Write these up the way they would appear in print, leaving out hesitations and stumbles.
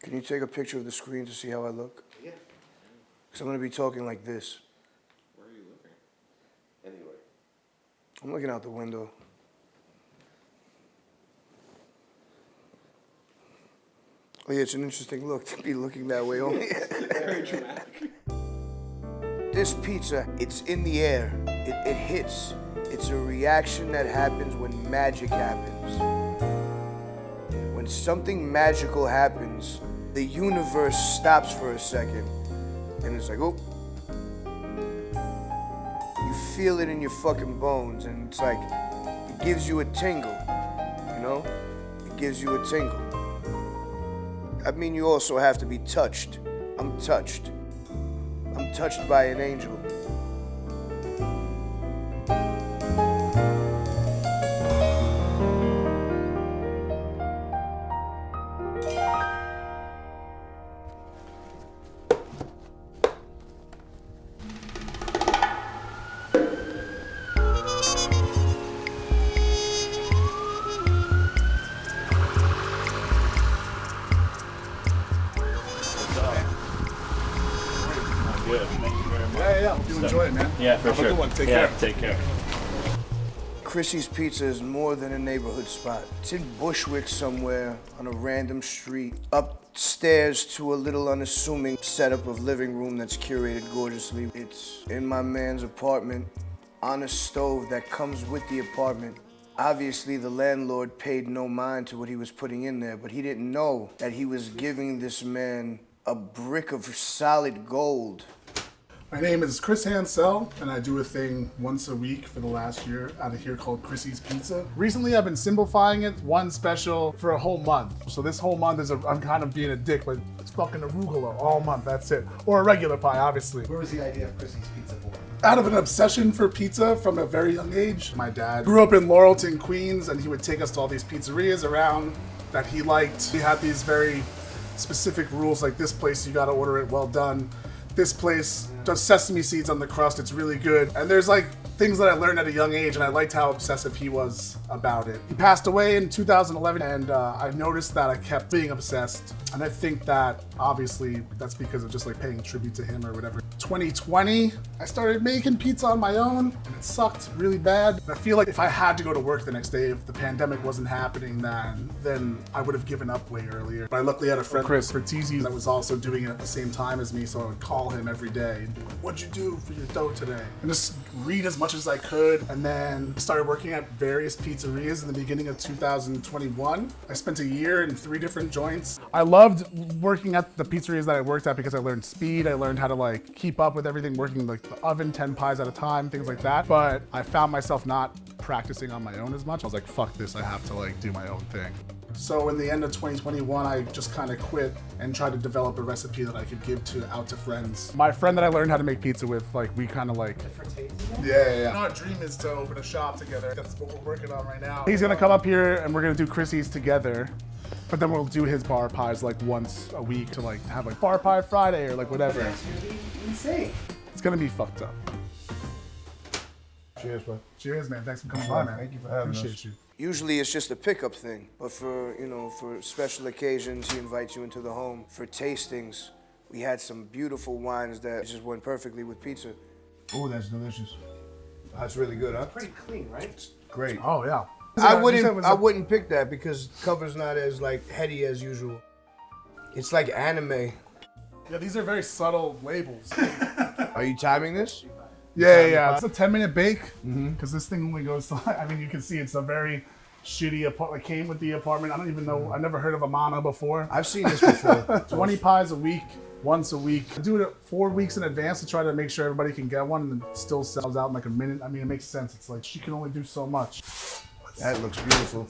Can you take a picture of the screen to see how I look? Yeah. Because I'm going to be talking like this. Where are you looking? Anyway. I'm looking out the window. Oh yeah, it's an interesting look to be looking that way only. Very dramatic. This pizza, it's in the air. It hits. It's a reaction that happens when magic happens. When something magical happens, the universe stops for a second. And it's like, oh. You feel it in your fucking bones, and it's like, it gives you a tingle, you know? It gives you a tingle. I mean, you also have to be touched. I'm touched. I'm touched by an angel. Good. Thank you very much. Yeah. Hope you enjoy it, man. Yeah, for Have sure. a good one. Take yeah, care. Take care. Chrissy's Pizza is more than a neighborhood spot. It's in Bushwick somewhere on a random street, upstairs to a little unassuming setup of living room that's curated gorgeously. It's in my man's apartment on a stove that comes with the apartment. Obviously, the landlord paid no mind to what he was putting in there, but he didn't know that he was giving this man a brick of solid gold. My name is Chris Hansell, and I do a thing once a week for the last year out of here called Chrissy's Pizza. Recently, I've been simplifying it, one special for a whole month. So this whole month I'm kind of being a dick, but it's fucking arugula all month, that's it. Or a regular pie, obviously. Where was the idea of Chrissy's Pizza born? Out of an obsession for pizza from a very young age. My dad grew up in Laurelton, Queens, and he would take us to all these pizzerias around that he liked. He had these very specific rules, like this place, you gotta order it well done. This place does sesame seeds on the crust, it's really good. And there's like things that I learned at a young age, and I liked how obsessive he was about it. He passed away in 2011, and I noticed that I kept being obsessed. And I think that obviously that's because of just like paying tribute to him or whatever. 2020, I started making pizza on my own, and it sucked really bad. I feel like if I had to go to work the next day, if the pandemic wasn't happening then I would have given up way earlier. But I luckily had a friend, Chris Fratesi, that was also doing it at the same time as me, so I would call him every day and be like, what'd you do for your dough today? And just read as much as I could, and then started working at various pizzerias in the beginning of 2021. I spent a year in 3 different joints. I loved working at the pizzerias that I worked at because I learned speed, I learned how to like keep up with everything, working like the oven, 10 pies at a time, things like that. But I found myself not practicing on my own as much. I was like, fuck this, I have to like do my own thing. So in the end of 2021, I just kind of quit and tried to develop a recipe that I could give out to friends. My friend that I learned how to make pizza with, like we kind of like, yeah. Our dream is to open a shop together. That's what we're working on right now. He's gonna come up here and we're gonna do Chrissy's together. But then we'll do his bar pies like once a week to like have like bar pie Friday or like whatever. That's gonna be insane. It's gonna be fucked up. Cheers, bro. Cheers, man. Thanks for coming by, man. Thank you for having us. Appreciate you. Usually it's just a pickup thing, but for special occasions, he invites you into the home. For tastings, we had some beautiful wines that just went perfectly with pizza. Oh, that's delicious. That's really good, huh? Pretty clean, right? Great. Oh yeah. I wouldn't pick that because the cover's not as like heady as usual. It's like anime. Yeah, these are very subtle labels. Are you timing this? Yeah. It's a 10-minute bake because this thing only goes to, I mean, you can see it's a very shitty apartment. It came with the apartment. I don't even know. I never heard of a Mana before. I've seen this before. 20 pies a week, once a week. I do it 4 weeks in advance to try to make sure everybody can get one, and it still sells out in like a minute. I mean, it makes sense. It's like she can only do so much. That looks beautiful.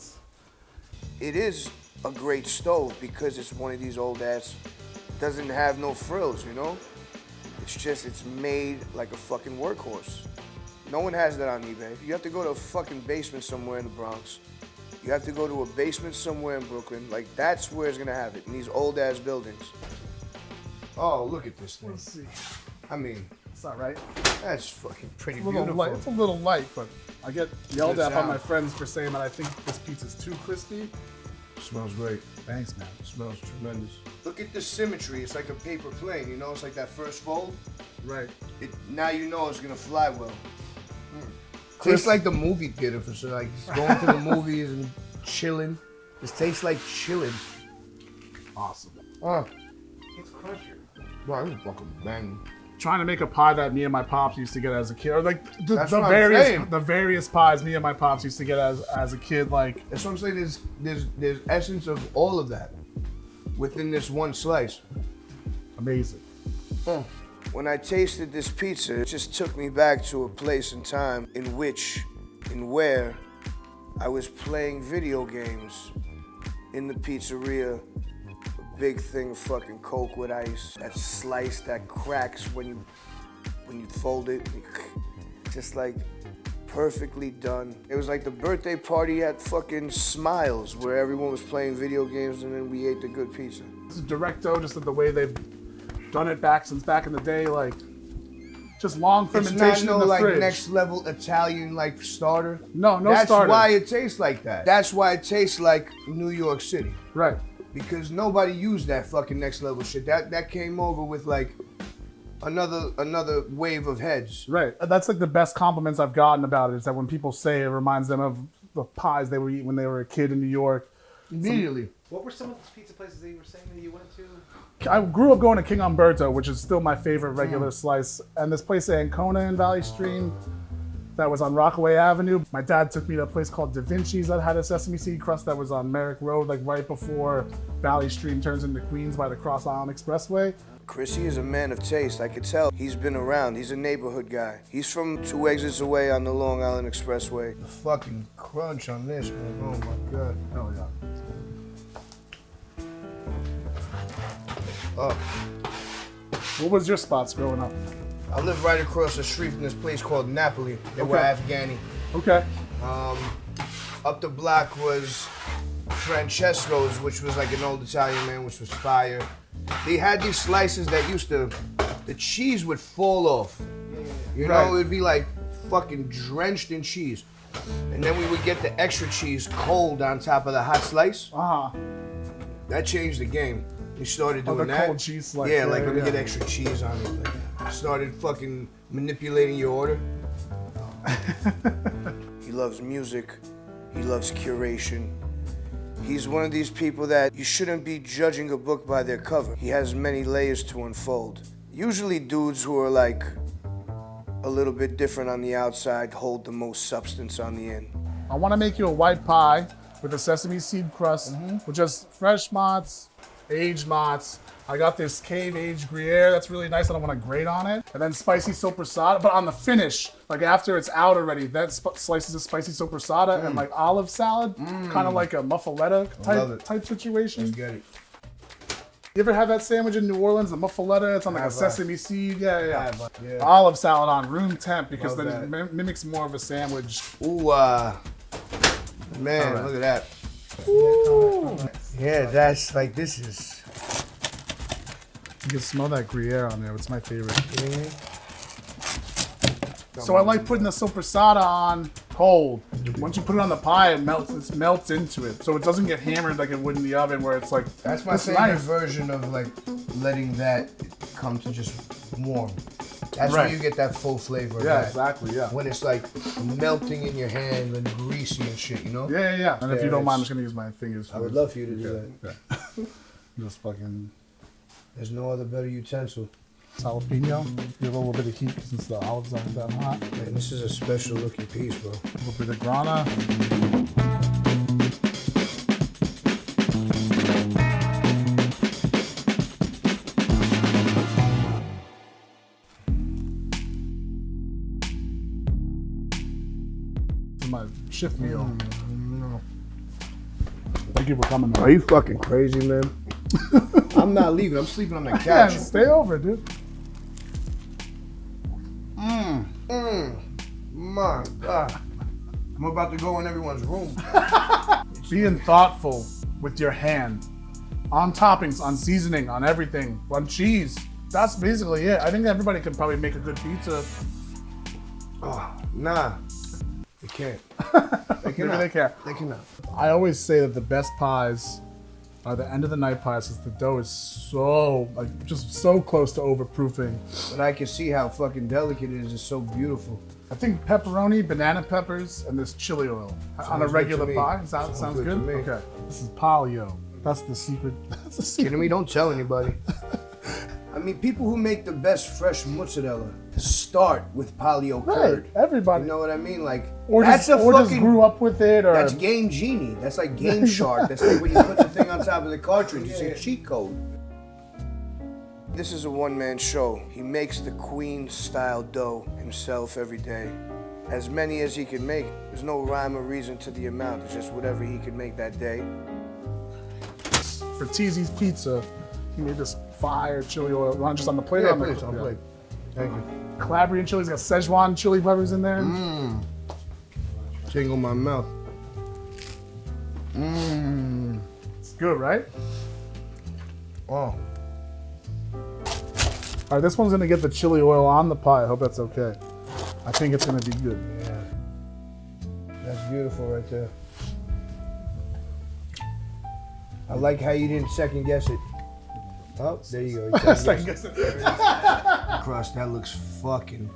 It is a great stove because it's one of these old ass, doesn't have no frills, you know? It's made like a fucking workhorse. No one has that on eBay. You have to go to a fucking basement somewhere in the Bronx. You have to go to a basement somewhere in Brooklyn. Like, that's where it's gonna have it, in these old ass buildings. Oh, look at this thing. Let's see. I mean, It's not right. that's fucking pretty It's a little beautiful. light. It's a little light, but I get yelled Good at by sound. my friends for saying that I think this pizza's too crispy. Smells great. Thanks, man. Smells tremendous. Look at the symmetry. It's like a paper plane, you know? It's like that first fold. Right. Now you know it's gonna fly well. Tastes like the movie theater for sure. Like going to the movies and chilling. This tastes like chilling. Awesome. It's crunchier. Bro, I'm fucking banging. Trying to make a pie that me and my pops used to get as a kid, or like That's what I'm saying. the various pies me and my pops used to get as a kid. Like, That's what I'm saying. There's essence of all of that within this one slice. amazing. When I tasted this pizza, it just took me back to a place and time in where I was playing video games in the pizzeria. A big thing of fucking Coke with ice, that slice that cracks when you fold it. Just like perfectly done. It was like the birthday party at fucking Smiles where everyone was playing video games and then we ate the good pizza. This is Directo, just the way they've done it since back in the day, like just long It's fermentation not in no the like fridge. next level Italian like starter. No That's starter. why it tastes like that. That's why it tastes like New York City. Right. Because nobody used that fucking next level shit. That came over with like another wave of heads. Right. That's like the best compliments I've gotten about it, is that when people say it reminds them of the pies they were eating when they were a kid in New York. Immediately. What were some of those pizza places that you were saying that you went to? I grew up going to King Umberto, which is still my favorite regular slice. And this place at Ancona in Valley Stream that was on Rockaway Avenue. My dad took me to a place called Da Vinci's that had a sesame seed crust that was on Merrick Road, like right before Valley Stream turns into Queens by the Cross Island Expressway. Chrissy is a man of taste. I could tell. He's been around. He's a neighborhood guy. He's from 2 exits away on the Long Island Expressway. The fucking crunch on this, man. Oh my god. Hell yeah. Oh, What was your spots growing up? I live right across the street from this place called Napoli. They were Okay. Afghani. Okay. Up the block was Francesco's, which was like an old Italian man, which was fire. They had these slices that the cheese would fall off. You know, Right. it would be like fucking drenched in cheese. And then we would get the extra cheese cold on top of the hot slice. Uh-huh. That changed the game. We started Oh, doing the that. cold cheese slice. Yeah, like let me yeah. get extra cheese on it. Like, started fucking manipulating your order. He loves music. He loves curation. He's one of these people that you shouldn't be judging a book by their cover. He has many layers to unfold. Usually dudes who are like a little bit different on the outside hold the most substance on the end. I want to make you a white pie with a sesame seed crust with just fresh mozz, aged mozz. I got this cave-aged Gruyere that's really nice. I don't want to grate on it. And then spicy soppressata, but on the finish, like after it's out already, that slices of spicy soppressata and like olive salad, kind of like a muffaletta love it. type situation. Get it? You ever have that sandwich in New Orleans, the muffaletta? It's on like a Have, sesame seed. Yeah. Yeah. Olive salad on room temp because Love then it mimics more of a sandwich. Ooh, man, All right. look at that. Ooh. Yeah, that's like, this is. You can smell that Gruyere on there. It's my favorite. So I like putting the soppressata on cold. Once you put it on the pie, it melts into it. So it doesn't get hammered like it would in the oven where it's like, That's my it's favorite nice. version of like letting that come to just warm. That's Right. where you get that full flavor. of Yeah, that. exactly, yeah. When it's like melting in your hand and greasy and shit, you know? Yeah. And if Yeah, you don't mind, I'm it's- just gonna use my fingers. I would love for you to do that. Yeah. Just fucking There's no other better utensil. jalapeno. Give a little bit of heat since the olives aren't that hot. Man, this is a special looking piece, bro. A little bit of grana. This is my shift meal. Thank you for coming. Man. Are you fucking crazy, man? I'm not leaving. I'm sleeping on the Yeah, couch. stay over, dude. My God. I'm about to go in everyone's room. Being thoughtful with your hand, on toppings, on seasoning, on everything, on cheese. That's basically it. I think everybody can probably make a good pizza. Oh, nah. They can't. They Maybe cannot. they can. They cannot. I always say that the best pies are the end of the night pies because the dough is so, like, just so close to overproofing. But I can see how fucking delicate it is. It's so beautiful. I think pepperoni, banana peppers, and this chili oil on a good regular to me. pie. Sounds Sounds good? good to me. Okay. This is palio. That's the secret. That's the secret. Kidding me? Don't tell anybody. I mean, people who make the best fresh mozzarella start with palio curd. Right. Everybody. You know what I mean? Like, Or that's just, a or fucking... just grew up with it. Or That's Game Genie. That's like Game Shark. That's like when you put the thing on top of the cartridge. It's a cheat code. This is a one-man show. He makes the Queen-style dough himself every day. As many as he can make. There's no rhyme or reason to the amount. It's just whatever he can make that day. Fratesi's pizza. He made this fire chili oil. Want just on the plate? Yeah, or on please, the on plate. Thank you. Calabrian chili's got Szechuan chili peppers in there. Tingle my mouth. It's good, right? Oh. All right, this one's gonna get the chili oil on the pie. I hope that's okay. I think it's gonna be good. Yeah. That's beautiful right there. I like how you didn't second guess it. Oh, there you go. You second guessed it. Crust, that looks fucking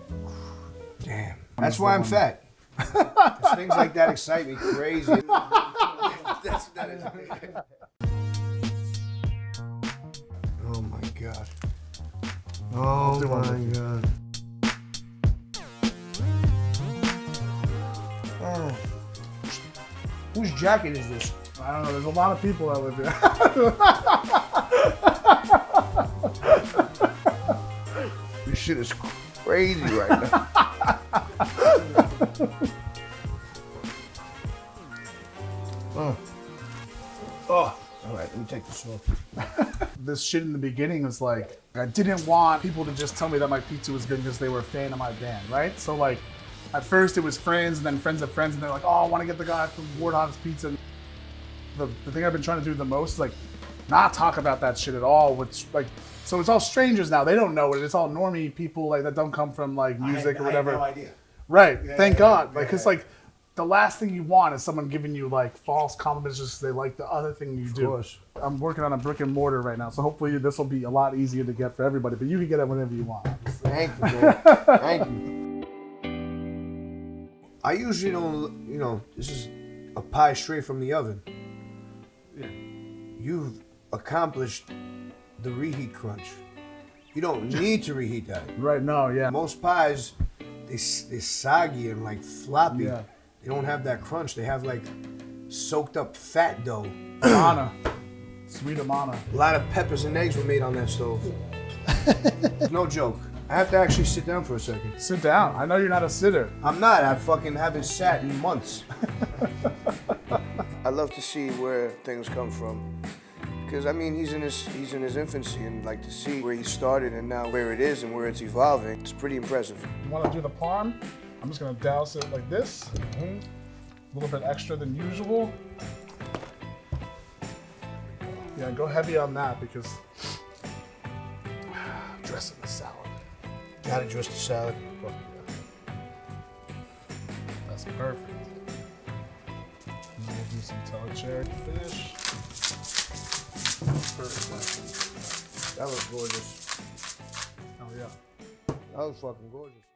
damn. That's why I'm fat. 'Cause things like that excite me crazy. That is. Oh my god. Oh my god. Oh. Whose jacket is this? I don't know. There's a lot of people that live here. This shit is crazy right now. Oh. All right, let me take this off. This shit in the beginning was like, I didn't want people to just tell me that my pizza was good because they were a fan of my band, right? So like, at first it was friends and then friends of friends and they're like, oh, I want to get the guy from Warthog's Pizza. The thing I've been trying to do the most is like, not talk about that shit at all. Which like, so it's all strangers now. They don't know it. It's all normie people like that don't come from like music or whatever. I had no idea. Right. Thank God. Like, it's like the last thing you want is someone giving you like false compliments just 'cause they like the other thing you do. course. I'm working on a brick and mortar right now, so hopefully this will be a lot easier to get for everybody. But you can get it whenever you want. Thank you, man. Thank you. I usually don't, you know, this is a pie straight from the oven. Yeah. You've accomplished the reheat crunch. You don't need to reheat that. Right. No. Yeah. Most pies, they're soggy and like floppy. Yeah. They don't have that crunch. They have like soaked up fat dough. Amana. Sweet Amana. A lot of peppers and eggs were made on that stove. No joke. I have to actually sit down for a second. Sit down. I know you're not a sitter. I'm not. I fucking haven't sat in months. I love to see where things come from. Because I mean, he's in his infancy, and like to see where he started and now where it is and where it's evolving, it's pretty impressive. You want to do the parm? I'm just gonna douse it like this. A little bit extra than usual. Yeah, go heavy on that because dressing the salad. Gotta dress the salad. Fuck yeah. That's perfect. And then we'll do some Telecherry fish. Perfect. That was gorgeous. Oh yeah. That was fucking gorgeous.